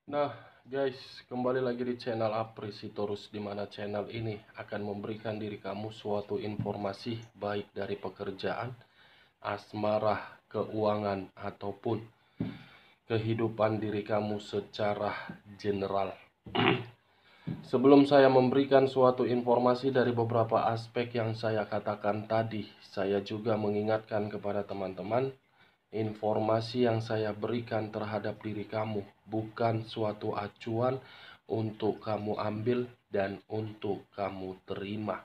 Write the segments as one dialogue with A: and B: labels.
A: Nah, guys, kembali lagi di channel Apresitorus, di mana channel ini akan memberikan diri kamu suatu informasi baik dari pekerjaan, asmara, keuangan, ataupun kehidupan diri kamu secara general. Sebelum saya memberikan suatu informasi dari beberapa aspek yang saya katakan tadi, saya juga mengingatkan kepada teman-teman, informasi yang saya berikan terhadap diri kamu bukan suatu acuan untuk kamu ambil dan untuk kamu terima.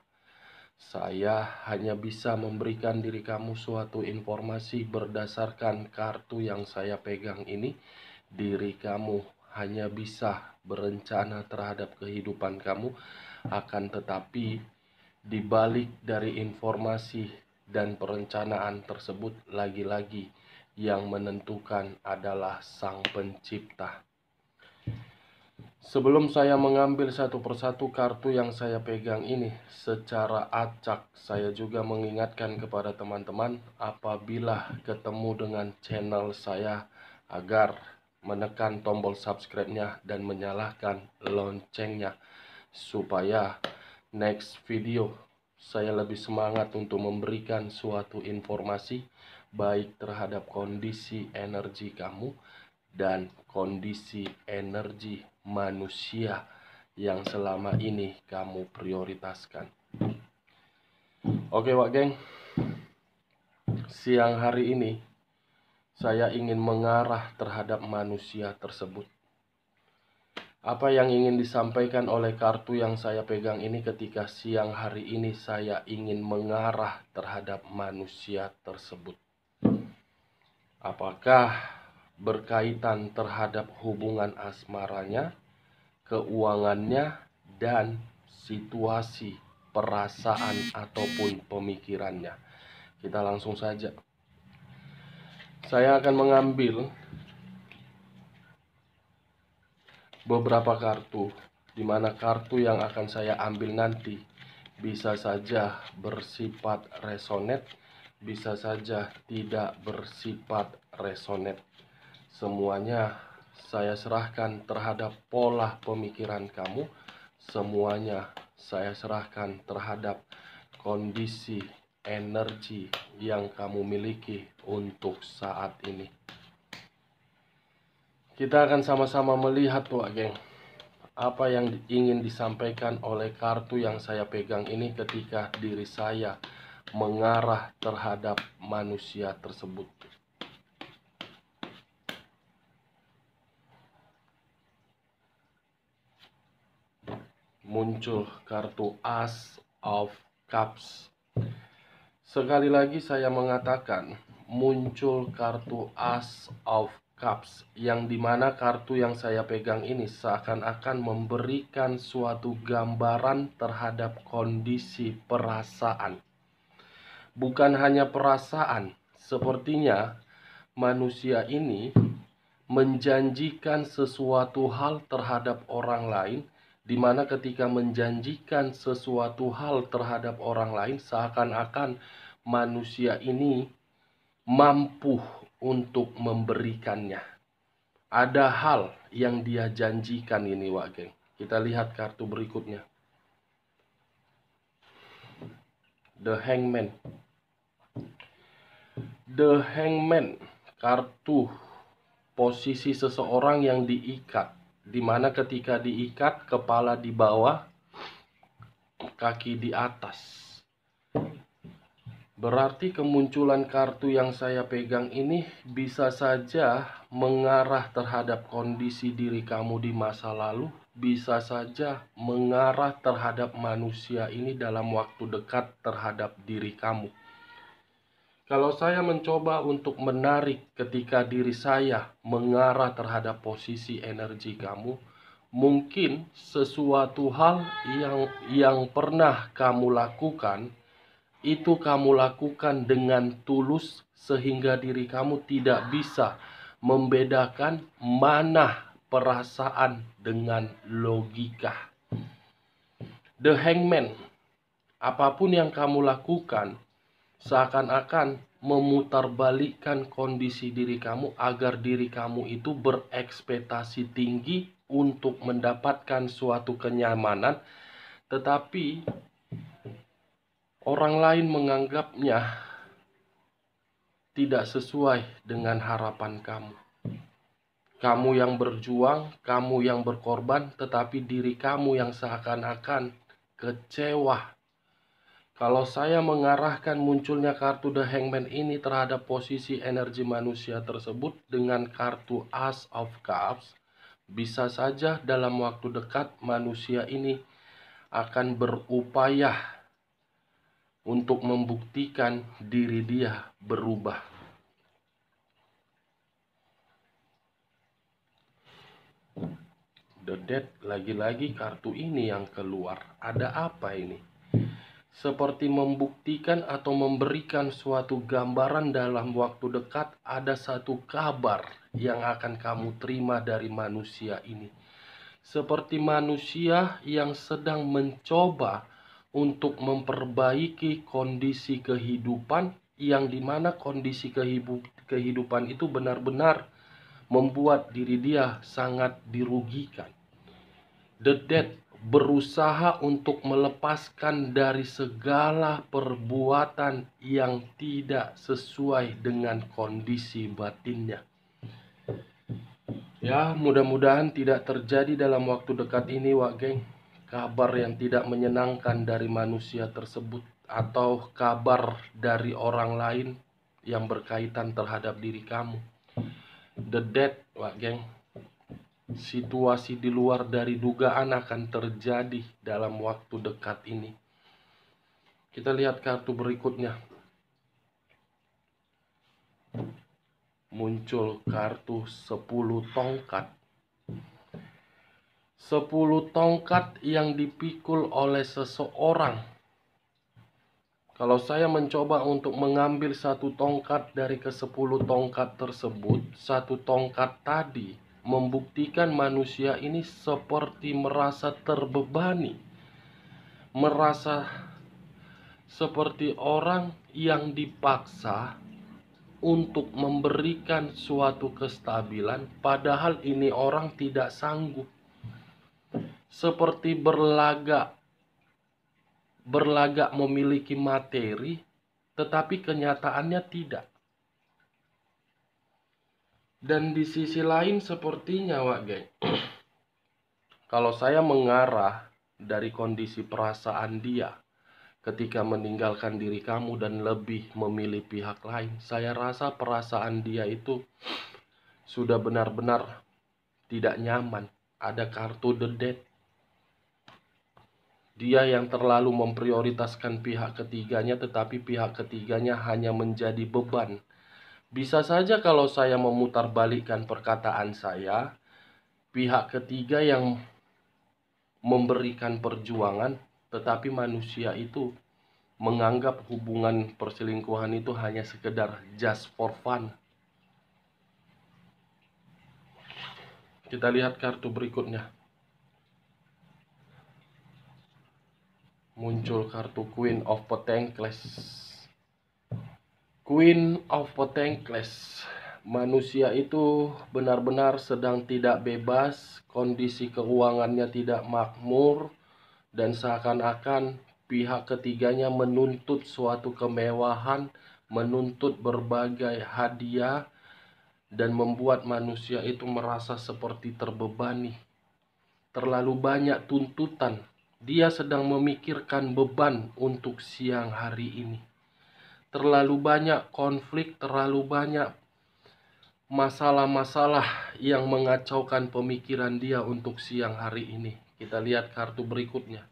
A: Saya hanya bisa memberikan diri kamu suatu informasi berdasarkan kartu yang saya pegang ini. Diri kamu hanya bisa berencana terhadap kehidupan kamu, akan tetapi di balik dari informasi dan perencanaan tersebut, lagi-lagi yang menentukan adalah Sang Pencipta. Sebelum saya mengambil satu persatu kartu yang saya pegang ini secara acak, saya juga mengingatkan kepada teman-teman apabila ketemu dengan channel saya agar menekan tombol subscribe-nya dan menyalakan loncengnya, supaya next video saya lebih semangat untuk memberikan suatu informasi baik terhadap kondisi energi kamu dan kondisi energi manusia yang selama ini kamu prioritaskan. Oke, Wak Geng, siang hari ini saya ingin mengarah terhadap manusia tersebut. Apa yang ingin disampaikan oleh kartu yang saya pegang ini ketika siang hari ini saya ingin mengarah terhadap manusia tersebut? Apakah berkaitan terhadap hubungan asmaranya, keuangannya, dan situasi, perasaan, ataupun pemikirannya? Kita langsung saja. Saya akan mengambil beberapa kartu, di mana kartu yang akan saya ambil nanti bisa saja bersifat resonate, bisa saja tidak bersifat resonate. Semuanya saya serahkan terhadap pola pemikiran kamu. Semuanya saya serahkan terhadap kondisi energi yang kamu miliki untuk saat ini. Kita akan sama-sama melihat, Wak Geng, apa yang ingin disampaikan oleh kartu yang saya pegang ini ketika diri saya mengarah terhadap manusia tersebut. Muncul kartu Ace of Cups. Sekali lagi saya mengatakan, muncul kartu Ace of Cups, yang dimana kartu yang saya pegang ini seakan-akan memberikan suatu gambaran terhadap kondisi perasaan. Bukan hanya perasaan, sepertinya manusia ini menjanjikan sesuatu hal terhadap orang lain, di mana ketika menjanjikan sesuatu hal terhadap orang lain, seakan-akan manusia ini mampu untuk memberikannya. Ada hal yang dia janjikan ini, Wak Geng. Kita lihat kartu berikutnya. The Hangman. The Hangman, kartu posisi seseorang yang diikat, di mana ketika diikat, kepala di bawah, kaki di atas. Berarti kemunculan kartu yang saya pegang ini bisa saja mengarah terhadap kondisi diri kamu di masa lalu, bisa saja mengarah terhadap manusia ini dalam waktu dekat terhadap diri kamu. Kalau saya mencoba untuk menarik ketika diri saya mengarah terhadap posisi energi kamu, mungkin sesuatu hal yang pernah kamu lakukan, itu kamu lakukan dengan tulus sehingga diri kamu tidak bisa membedakan mana perasaan dengan logika. The Hangman, apapun yang kamu lakukan, seakan-akan memutarbalikkan kondisi diri kamu agar diri kamu itu berekspektasi tinggi untuk mendapatkan suatu kenyamanan, tetapi orang lain menganggapnya tidak sesuai dengan harapan kamu. Kamu yang berjuang, kamu yang berkorban, tetapi diri kamu yang seakan-akan kecewa. Kalau saya mengarahkan munculnya kartu The Hangman ini terhadap posisi energi manusia tersebut dengan kartu Ace of Cups, bisa saja dalam waktu dekat manusia ini akan berupaya untuk membuktikan diri dia berubah. The Death, lagi-lagi kartu ini yang keluar. Ada apa ini? Seperti membuktikan atau memberikan suatu gambaran dalam waktu dekat ada satu kabar yang akan kamu terima dari manusia ini. Seperti manusia yang sedang mencoba untuk memperbaiki kondisi kehidupan, yang dimana kondisi kehidupan itu benar-benar membuat diri dia sangat dirugikan. The Death berusaha untuk melepaskan dari segala perbuatan yang tidak sesuai dengan kondisi batinnya. Ya, mudah-mudahan tidak terjadi dalam waktu dekat ini, Wak Geng, kabar yang tidak menyenangkan dari manusia tersebut atau kabar dari orang lain yang berkaitan terhadap diri kamu. The Death, Wak Geng, situasi di luar dari dugaan akan terjadi dalam waktu dekat ini. Kita lihat kartu berikutnya. Muncul kartu 10 tongkat. 10 tongkat yang dipikul oleh seseorang. Kalau saya mencoba untuk mengambil satu tongkat dari ke-10 tongkat tersebut, satu tongkat tadi membuktikan manusia ini seperti merasa terbebani, merasa seperti orang yang dipaksa untuk memberikan suatu kestabilan, padahal ini orang tidak sanggup. Seperti berlagak memiliki materi, tetapi kenyataannya tidak. Dan di sisi lain sepertinya, Wak Geng, kalau saya mengarah dari kondisi perasaan dia ketika meninggalkan diri kamu dan lebih memilih pihak lain, saya rasa perasaan dia itu sudah benar-benar tidak nyaman. Ada kartu The Death. Dia yang terlalu memprioritaskan pihak ketiganya, tetapi pihak ketiganya hanya menjadi beban. Bisa saja kalau saya memutarbalikkan perkataan saya, pihak ketiga yang memberikan perjuangan, tetapi manusia itu menganggap hubungan perselingkuhan itu hanya sekedar just for fun. Kita lihat kartu berikutnya. Muncul kartu Queen of Pentacles. Queen of Pentacles. Manusia itu benar-benar sedang tidak bebas, kondisi keuangannya tidak makmur, dan seakan-akan pihak ketiganya menuntut suatu kemewahan, menuntut berbagai hadiah, dan membuat manusia itu merasa seperti terbebani. Terlalu banyak tuntutan. Dia sedang memikirkan beban untuk siang hari ini. Terlalu banyak konflik, terlalu banyak masalah-masalah yang mengacaukan pemikiran dia untuk siang hari ini. Kita lihat kartu berikutnya.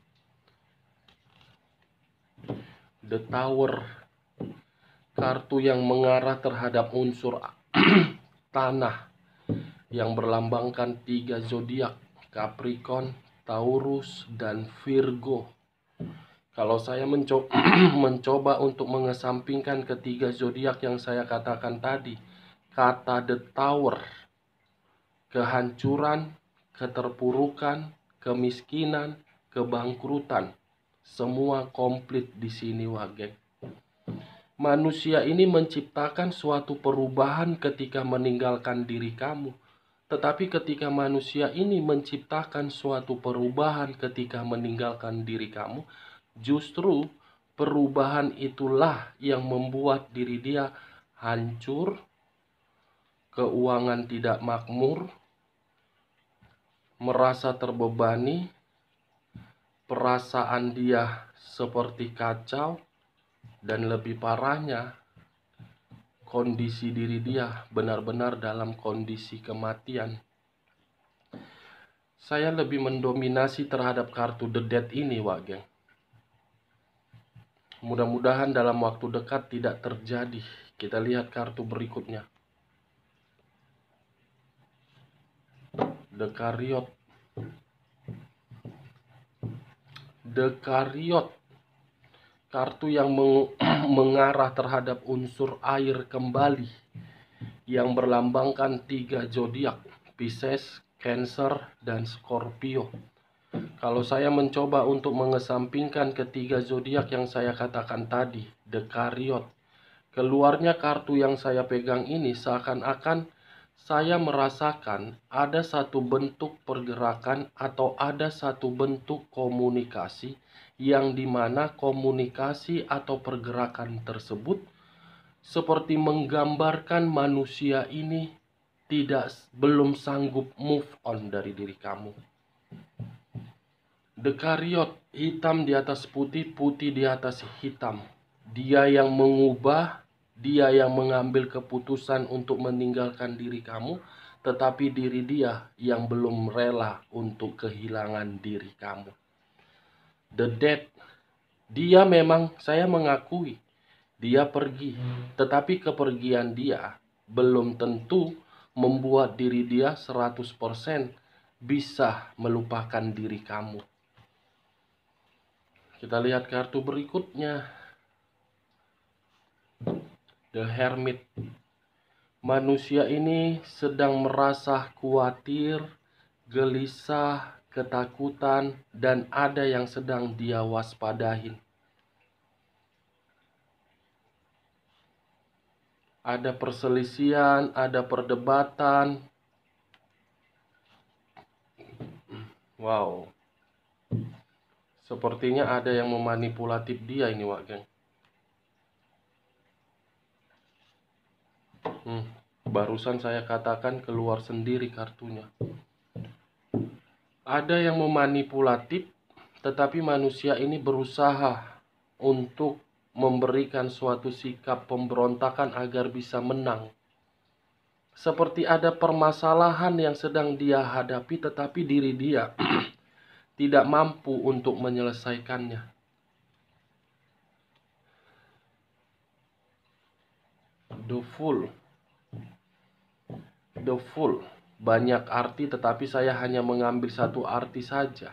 A: The Tower. Kartu yang mengarah terhadap unsur tanah yang berlambangkan 3 zodiak, Capricorn, Taurus, dan Virgo. Kalau saya mencoba untuk mengesampingkan ketiga zodiak yang saya katakan tadi, kata The Tower, kehancuran, keterpurukan, kemiskinan, kebangkrutan, semua komplit di sini, Wak Geng. Manusia ini menciptakan suatu perubahan ketika meninggalkan diri kamu. Tetapi ketika manusia ini menciptakan suatu perubahan ketika meninggalkan diri kamu, justru perubahan itulah yang membuat diri dia hancur, keuangan tidak makmur, merasa terbebani, perasaan dia seperti kacau, dan lebih parahnya, kondisi diri dia benar-benar dalam kondisi kematian. Saya lebih mendominasi terhadap kartu The Dead ini, Wak Geng. Mudah-mudahan dalam waktu dekat tidak terjadi. Kita lihat kartu berikutnya. The Chariot. The Chariot. Kartu yang mengarah terhadap unsur air kembali, yang berlambangkan 3 zodiak, Pisces, Cancer, dan Scorpio. Kalau saya mencoba untuk mengesampingkan ketiga zodiak yang saya katakan tadi, The Chariot, keluarnya kartu yang saya pegang ini seakan-akan saya merasakan ada satu bentuk pergerakan atau ada satu bentuk komunikasi yang dimana komunikasi atau pergerakan tersebut seperti menggambarkan manusia ini belum sanggup move on dari diri kamu. The Chariot, hitam di atas putih, putih di atas hitam. Dia yang mengubah, dia yang mengambil keputusan untuk meninggalkan diri kamu, tetapi diri dia yang belum rela untuk kehilangan diri kamu. The Dead, dia memang, saya mengakui, dia pergi, tetapi kepergian dia belum tentu membuat diri dia 100% bisa melupakan diri kamu. Kita lihat kartu berikutnya. The Hermit. Manusia ini sedang merasa khawatir, gelisah, ketakutan, dan ada yang sedang dia waspadain. Ada perselisihan, ada perdebatan. Wow. Sepertinya ada yang memanipulatif dia ini, Wak Geng. Barusan saya katakan keluar sendiri kartunya. Ada yang memanipulatif, tetapi manusia ini berusaha untuk memberikan suatu sikap pemberontakan agar bisa menang. Seperti ada permasalahan yang sedang dia hadapi, tetapi diri dia tidak mampu untuk menyelesaikannya. The Fool. The Fool. Banyak arti, tetapi saya hanya mengambil satu arti saja.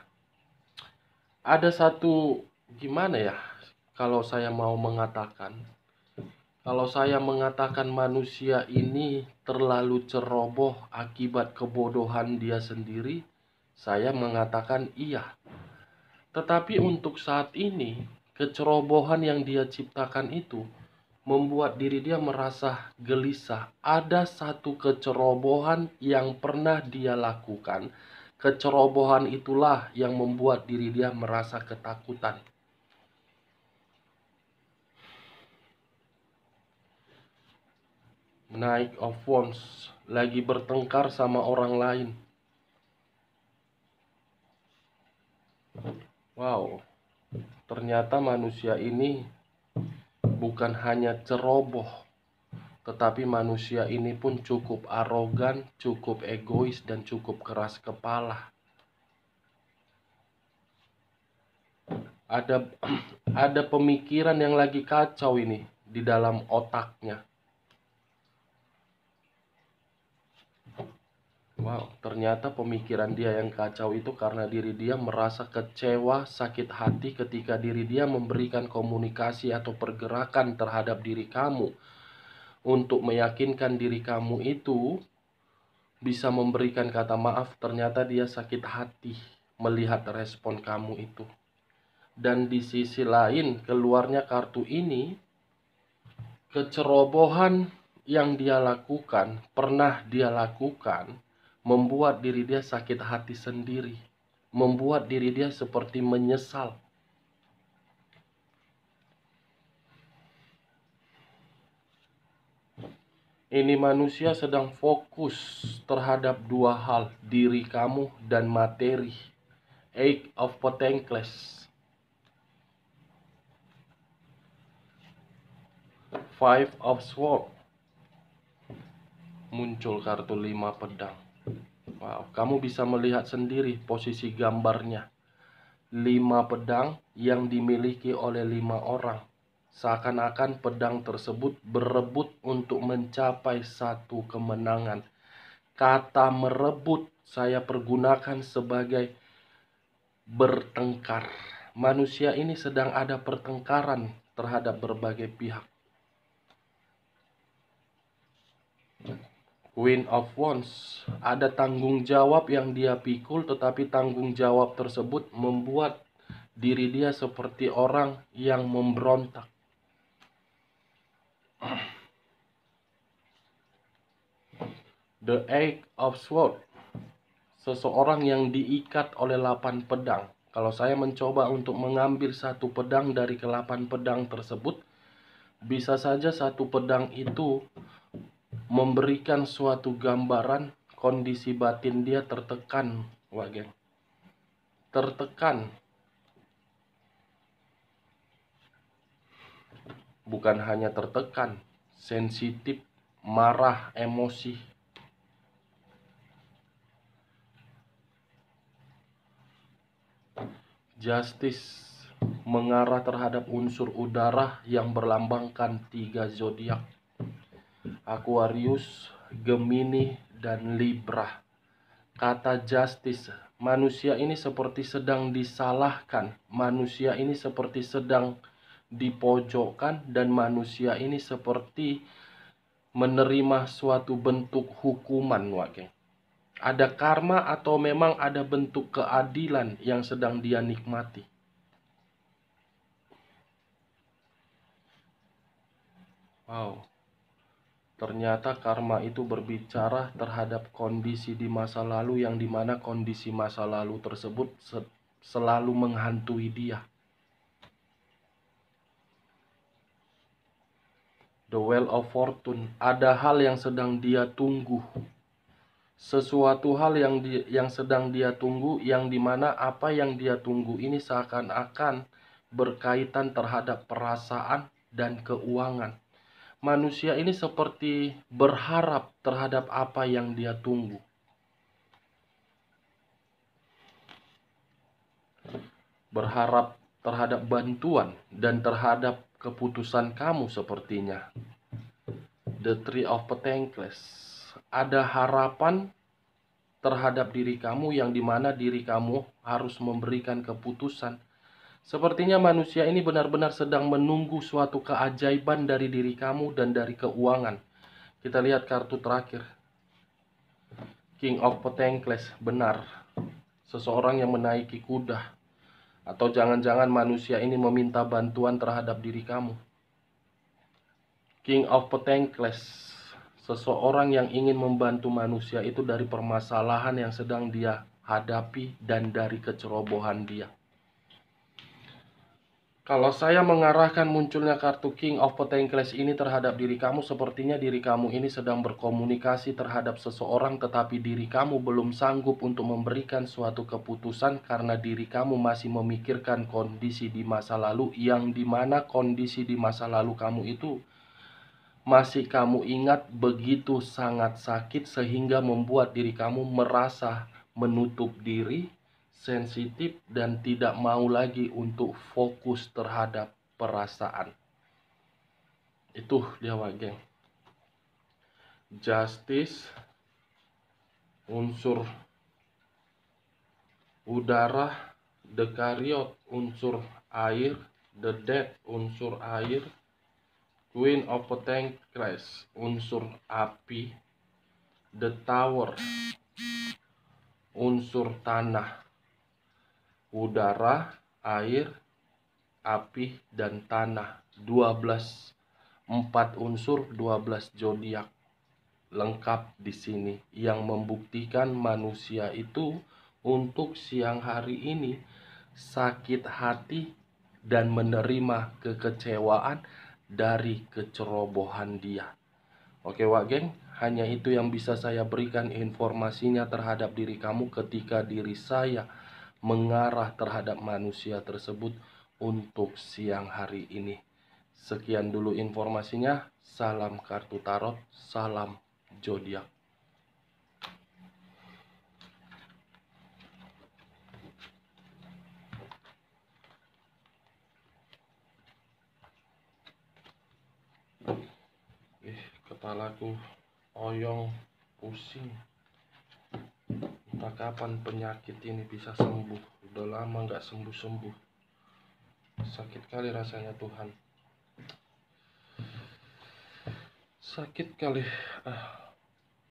A: Ada satu, gimana ya, kalau saya mau mengatakan, kalau saya mengatakan manusia ini terlalu ceroboh akibat kebodohan dia sendiri, saya mengatakan iya. Tetapi untuk saat ini, kecerobohan yang dia ciptakan itu membuat diri dia merasa gelisah. Ada satu kecerobohan yang pernah dia lakukan. Kecerobohan itulah yang membuat diri dia merasa ketakutan. Knight of Wands, lagi bertengkar sama orang lain. Wow, ternyata manusia ini bukan hanya ceroboh, tetapi manusia ini pun cukup arogan, cukup egois, dan cukup keras kepala. Ada pemikiran yang lagi kacau ini di dalam otaknya. Wow, ternyata pemikiran dia yang kacau itu karena diri dia merasa kecewa, sakit hati ketika diri dia memberikan komunikasi atau pergerakan terhadap diri kamu untuk meyakinkan diri kamu itu bisa memberikan kata maaf. Ternyata dia sakit hati melihat respon kamu itu. Dan di sisi lain, keluarnya kartu ini, Kecerobohan yang dia lakukan, pernah dia lakukan, membuat diri dia sakit hati sendiri, membuat diri dia seperti menyesal. Ini manusia sedang fokus terhadap dua hal, diri kamu dan materi. Eight of Pentacles. Five of Swords. Muncul kartu 5 pedang. Wow, kamu bisa melihat sendiri posisi gambarnya. 5 pedang yang dimiliki oleh 5 orang. Seakan-akan pedang tersebut berebut untuk mencapai satu kemenangan. Kata merebut saya pergunakan sebagai bertengkar. Manusia ini sedang ada pertengkaran terhadap berbagai pihak. Queen of Wands, ada tanggung jawab yang dia pikul, tetapi tanggung jawab tersebut membuat diri dia seperti orang yang memberontak. The Eight of Swords, seseorang yang diikat oleh 8 pedang. Kalau saya mencoba untuk mengambil satu pedang dari ke-8 pedang tersebut, bisa saja satu pedang itu memberikan suatu gambaran kondisi batin dia tertekan, Wak Geng. Tertekan. Bukan hanya tertekan, sensitif, marah, emosi. Justice mengarah terhadap unsur udara yang berlambangkan 3 zodiak. Aquarius, Gemini, dan Libra. Kata justice, manusia ini seperti sedang disalahkan. Manusia ini seperti sedang dipojokkan. Dan manusia ini seperti menerima suatu bentuk hukuman, Wak Geng. Ada karma atau memang ada bentuk keadilan yang sedang dia nikmati. Wow. Ternyata karma itu berbicara terhadap kondisi di masa lalu yang dimana kondisi masa lalu tersebut selalu menghantui dia. The Wheel of Fortune, ada hal yang sedang dia tunggu. Sesuatu hal yang sedang dia tunggu, yang dimana apa yang dia tunggu ini seakan-akan berkaitan terhadap perasaan dan keuangan. Manusia ini seperti berharap terhadap apa yang dia tunggu. Berharap terhadap bantuan dan terhadap keputusan kamu sepertinya. The Three of Pentacles, ada harapan terhadap diri kamu yang dimana diri kamu harus memberikan keputusan. Sepertinya manusia ini benar-benar sedang menunggu suatu keajaiban dari diri kamu dan dari keuangan. Kita lihat kartu terakhir, King of Pentacles. Benar, seseorang yang menaiki kuda. Atau jangan-jangan manusia ini meminta bantuan terhadap diri kamu. King of Pentacles, seseorang yang ingin membantu manusia itu dari permasalahan yang sedang dia hadapi dan dari kecerobohan dia. Kalau saya mengarahkan munculnya kartu King of Pentacles ini terhadap diri kamu, sepertinya diri kamu ini sedang berkomunikasi terhadap seseorang, tetapi diri kamu belum sanggup untuk memberikan suatu keputusan karena diri kamu masih memikirkan kondisi di masa lalu, yang dimana kondisi di masa lalu kamu itu masih kamu ingat begitu sangat sakit sehingga membuat diri kamu merasa menutup diri, sensitif, dan tidak mau lagi untuk fokus terhadap perasaan. Itu dia, Wak Geng. Justice, unsur udara. The Chariot, unsur air. The Death, unsur air. Queen of Pentacles, unsur api. The Tower, unsur tanah. Udara, air, api, dan tanah. 12 4 unsur 12 zodiak lengkap di sini yang membuktikan manusia itu untuk siang hari ini sakit hati dan menerima kekecewaan dari kecerobohan dia. Oke Wak geng, hanya itu yang bisa saya berikan informasinya terhadap diri kamu ketika diri saya mengarah terhadap manusia tersebut untuk siang hari ini. Sekian dulu informasinya. Salam kartu tarot, salam zodiak. Kepalaku oyong, pusing. Entah kapan penyakit ini bisa sembuh. Udah lama nggak sembuh-sembuh. Sakit kali rasanya Tuhan. Sakit kali.